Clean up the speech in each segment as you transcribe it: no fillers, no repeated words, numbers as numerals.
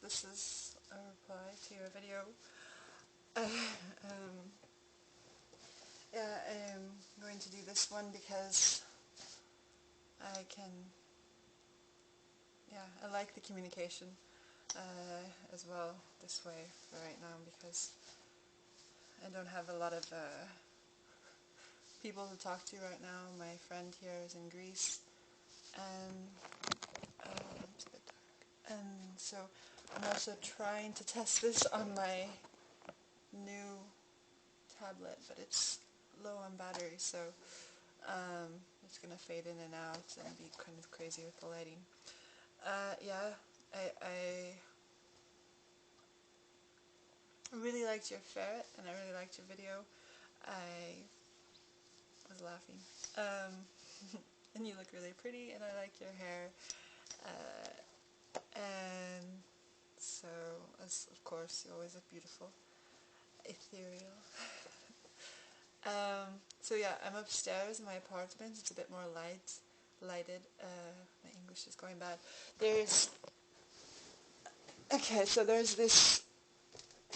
this is a reply to your video. Yeah, I'm going to do this one because I can, yeah, I like the communication as well this way for right now, because I don't have a lot of people to talk to right now. My friend here is in Greece, and it's a bit dark. And so I'm also trying to test this on my new tablet, but it's low on battery, so it's gonna fade in and out and be kind of crazy with the lighting. Yeah, I really liked your ferret, and I really liked your video. I was laughing. And you look really pretty, and I like your hair. And so, as of course, you always look beautiful. Ethereal. So yeah, I'm upstairs in my apartment. It's a bit more lighted. My English is going bad. So there's this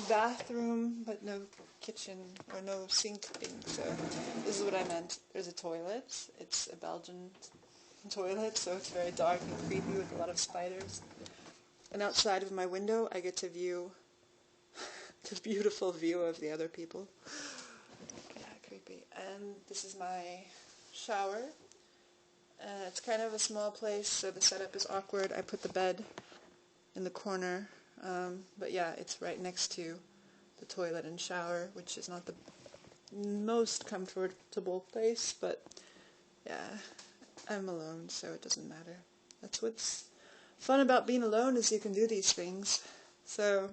bathroom, but no kitchen or no sink thing. So this is what I meant. There's a toilet. It's a Belgian toilet, so it's very dark and creepy with a lot of spiders. And outside of my window, I get to view the beautiful view of the other people. Yeah, creepy. And this is my shower. It's kind of a small place, so the setup is awkward. I put the bed in the corner, but yeah, it's right next to the toilet and shower, which is not the most comfortable place, but yeah, I'm alone, so it doesn't matter. That's what's fun about being alone, is you can do these things. So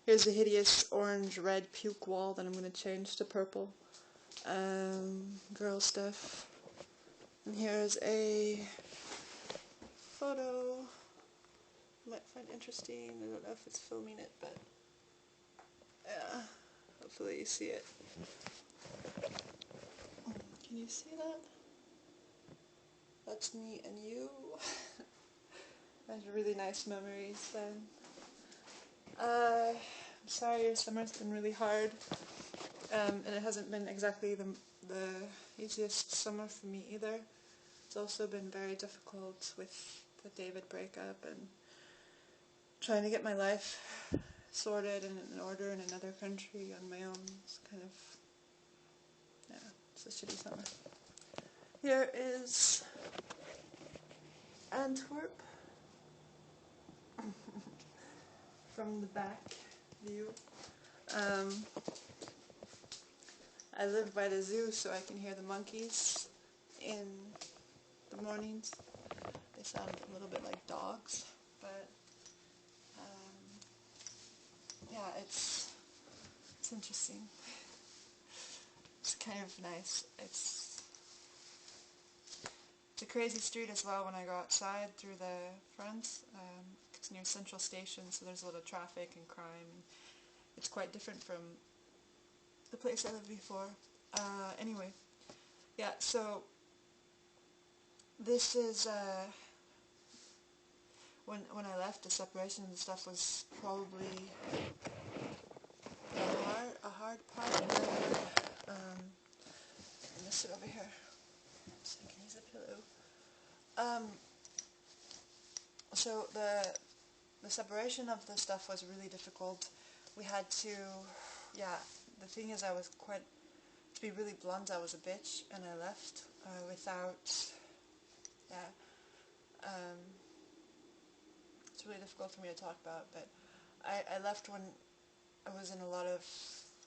here's the hideous orange-red puke wall that I'm going to change to purple. Girl stuff. And here's a photo you might find interesting. I don't know if it's filming it, but yeah, hopefully you see it. Can you see that? That's me and you. Those are really nice memories then. I'm sorry your summer's been really hard, and it hasn't been exactly the easiest summer for me either. It's also been very difficult with the David breakup and trying to get my life sorted and in order in another country on my own. It's kind of, yeah, it's a shitty summer. Here is Antwerp from the back view. I live by the zoo, so I can hear the monkeys in the mornings. They sound a little bit like dogs, but yeah, it's interesting. It's kind of nice. It's a crazy street as well when I go outside through the front. It's near Central Station, so there's a lot of traffic and crime. It's quite different from the place I lived before. Anyway, yeah, so this is, when I left, the separation and stuff was probably a hard part. I'm gonna sit over here so I can use a pillow. So the separation of the stuff was really difficult. We had to, yeah, the thing is, to be really blunt, I was a bitch, and I left without, yeah, it's really difficult for me to talk about, but I left when I was in a lot of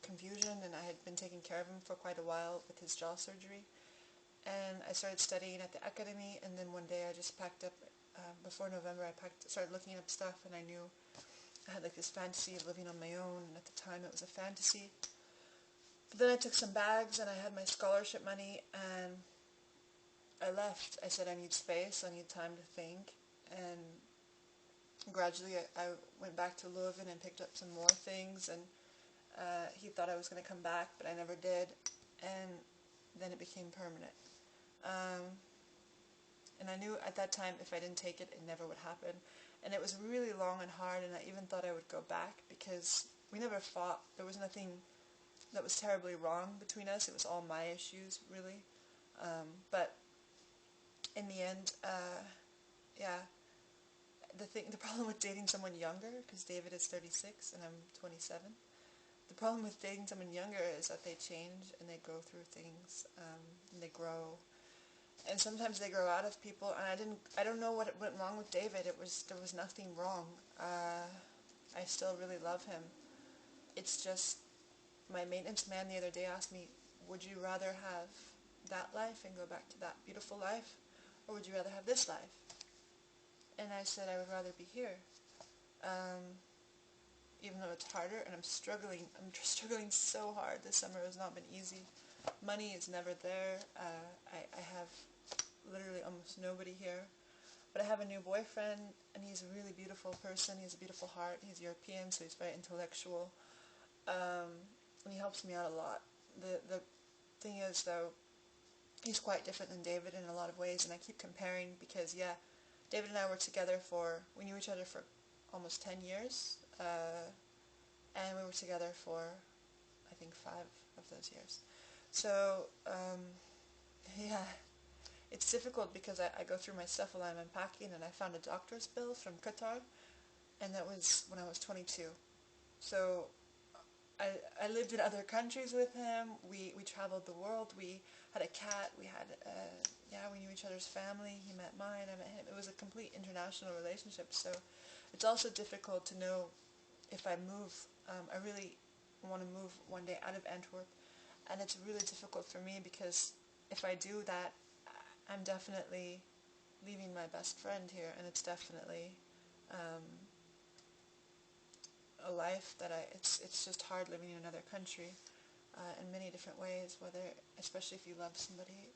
confusion, and I had been taking care of him for quite a while with his jaw surgery, and I started studying at the academy, and then one day I just packed up, before November I started looking up stuff, and I knew I had like this fantasy of living on my own, and at the time it was a fantasy. But then I took some bags, and I had my scholarship money, and I left. I said, I need space, I need time to think, and gradually I went back to Leuven and picked up some more things, and he thought I was going to come back, but I never did, and then it became permanent. And I knew at that time if I didn't take it, it never would happen. And it was really long and hard, and I even thought I would go back because we never fought. There was nothing that was terribly wrong between us. It was all my issues, really. But in the end, yeah, the problem with dating someone younger, because David is 36 and I'm 27, the problem with dating someone younger is that they change and they go through things, and they grow. And sometimes they grow out of people, and I don't know what went wrong with David. There was nothing wrong. I still really love him. It's just, my maintenance man the other day asked me, would you rather have that life and go back to that beautiful life, or would you rather have this life? And I said I would rather be here. Even though it's harder, and I'm struggling so hard. This summer has not been easy. Money is never there. I have literally almost nobody here. But I have a new boyfriend, and he's a really beautiful person. He has a beautiful heart. He's European, so he's very intellectual. And he helps me out a lot. The thing is, though, he's quite different than David in a lot of ways, and I keep comparing because, yeah, David and I we knew each other for almost 10 years, and we were together for, I think, 5 of those years. So, yeah, it's difficult because I go through my stuff while I'm unpacking, and I found a doctor's bill from Qatar, and that was when I was 22. So I lived in other countries with him. We traveled the world. We had a cat. We knew each other's family. He met mine. I met him. It was a complete international relationship. So it's also difficult to know if I move. I really want to move one day out of Antwerp, and it's really difficult for me because if I do that, I'm definitely leaving my best friend here, and it's definitely a life that it's just hard living in another country in many different ways, especially if you love somebody.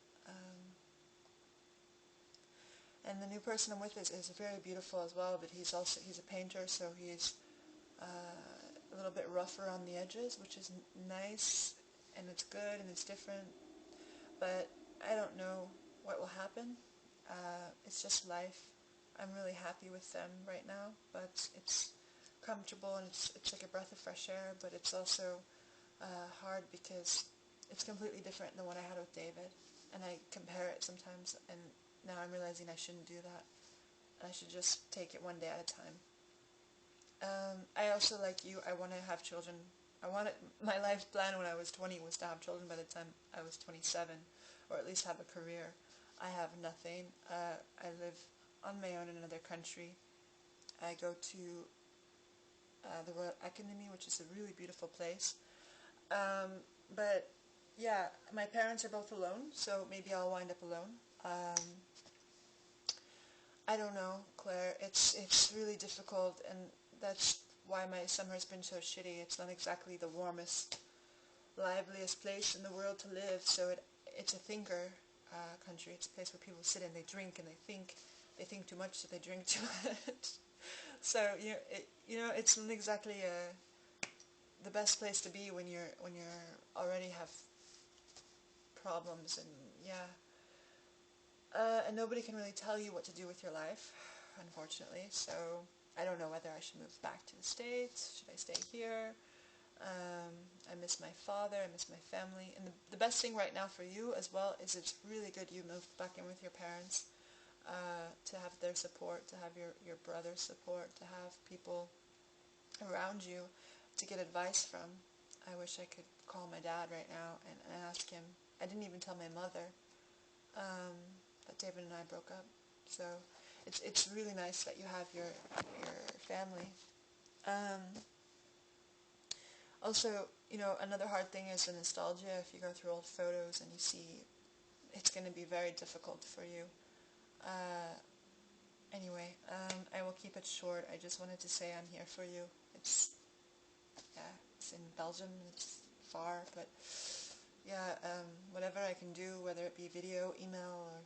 And the new person I'm with is very beautiful as well, but he's a painter, so he's a little bit rough around the edges, which is nice, and it's good, and it's different, but I don't know what will happen. It's just life. I'm really happy with them right now, but it's comfortable, and it's like a breath of fresh air, but it's also hard because it's completely different than what I had with David, and I compare it sometimes, and now I'm realizing I shouldn't do that, and I should just take it one day at a time. I also, like you, I want to have children. My life plan when I was 20 was to have children by the time I was 27, or at least have a career. I have nothing. I live on my own in another country. I go to the Royal Academy, which is a really beautiful place. But yeah, my parents are both alone, so maybe I'll wind up alone. I don't know, Claire. It's really difficult, and that's why my summer has been so shitty. It's not exactly the warmest, liveliest place in the world to live. So it's a thinker country. It's a place where people sit and they drink and they think. They think too much, so they drink too much. So it's not exactly the best place to be when you're already have problems, and yeah. And nobody can really tell you what to do with your life, unfortunately, so I don't know whether I should move back to the States, should I stay here. I miss my father, I miss my family, and the best thing right now for you as well is it's really good you moved back in with your parents, to have their support, to have your brother's support, to have people around you to get advice from. I wish I could call my dad right now and ask him. I didn't even tell my mother that David and I broke up. So it's really nice that you have your family. Also, another hard thing is the nostalgia. If you go through old photos and you see, it's going to be very difficult for you. Anyway, I will keep it short. I just wanted to say I'm here for you. It's in Belgium. It's far, but yeah, whatever I can do, whether it be video, email, or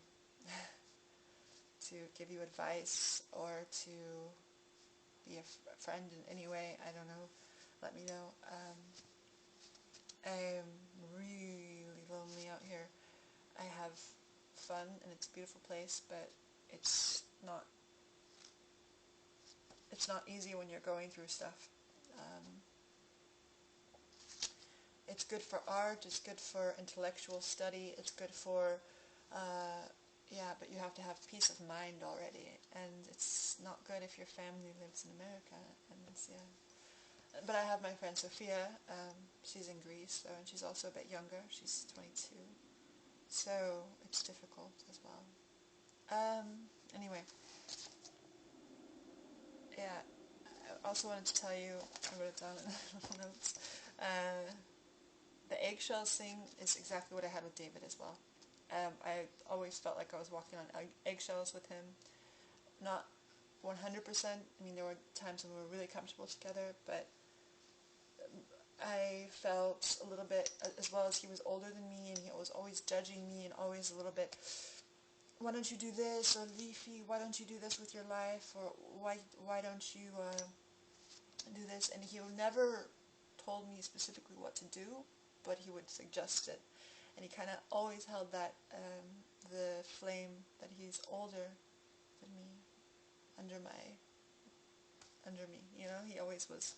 to give you advice, or to be a friend in any way, I don't know, let me know. I am really lonely out here. I have fun, and it's a beautiful place, but it's not easy when you're going through stuff. It's good for art, it's good for intellectual study, it's good for, yeah, but you have to have peace of mind already, and it's not good if your family lives in America, and it's, yeah. But I have my friend Sophia, she's in Greece, though, and she's also a bit younger, she's 22, so it's difficult as well. Anyway, yeah, I also wanted to tell you, I wrote it down in little notes, the eggshells thing is exactly what I had with David as well. I always felt like I was walking on eggshells with him. Not 100%. I mean, there were times when we were really comfortable together, but I felt a little bit, as well as he was older than me, and he was always judging me, and always a little bit, why don't you do this, or Leafy, why don't you do this with your life, or why don't you do this, and he never told me specifically what to do, but he would suggest it, and he kind of always held that, the flame that he's older than me, under me, you know, he always was,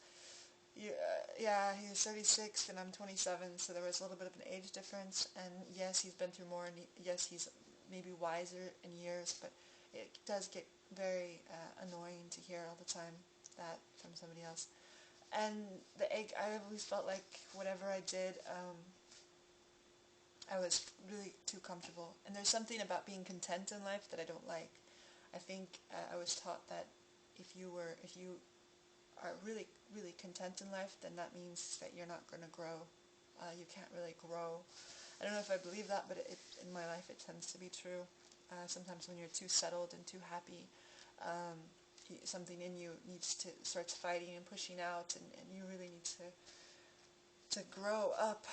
yeah, he was 36 and I'm 27, so there was a little bit of an age difference, and yes, he's been through more, and yes, he's maybe wiser in years, but it does get very annoying to hear all the time that from somebody else. And the egg, I always felt like whatever I did, I was really too comfortable. And there's something about being content in life that I don't like. I think I was taught that if you are really, really content in life, then that means that you're not going to grow. You can't really grow. I don't know if I believe that, but in my life it tends to be true. Sometimes when you're too settled and too happy, something in you starts fighting and pushing out, and you really need to grow up.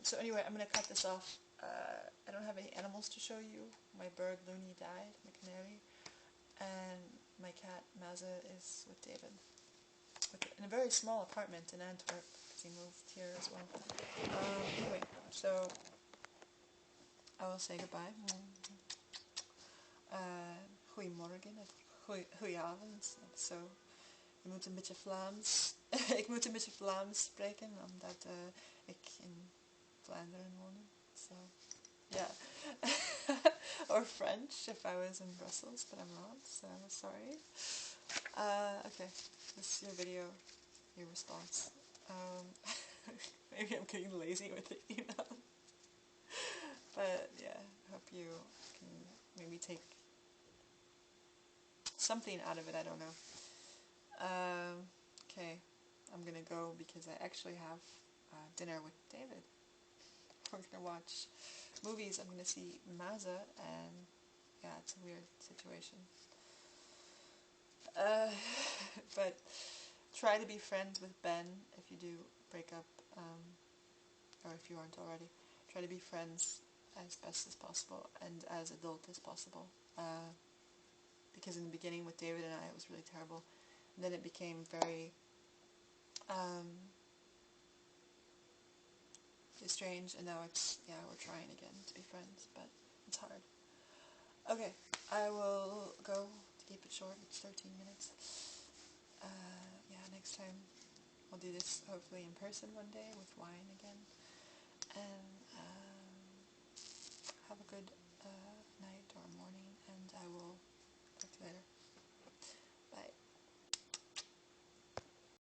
So anyway, I'm going to cut this off. I don't have any animals to show you. My bird Looney died, my canary, and my cat Maza is with David in a very small apartment in Antwerp, because he moved here as well. Anyway, so I will say goodbye. Goedemorgen, goedenavond. Zo, je moet een beetje Vlaams. Ik moet een beetje Vlaams spreken, omdat ik in Vlaanderen woon. So, yeah. Or French if I was in Brussels, but I'm not, so sorry. Okay, this is your video, your response. Maybe I'm getting lazy with it, you know. But yeah, I hope you can maybe take something out of it, I don't know. Okay, I'm gonna go because I actually have dinner with David. We're gonna watch movies. I'm gonna see Maza, and yeah, it's a weird situation. But try to be friends with Ben if you do break up, or if you aren't already. Try to be friends as best as possible and as adult as possible. Because in the beginning with David and I, it was really terrible. And then it became very strange, and now it's, yeah, we're trying again to be friends, but it's hard. Okay, I will go to keep it short. It's 13 minutes. Yeah, next time I'll do this hopefully in person one day with wine again. And have a good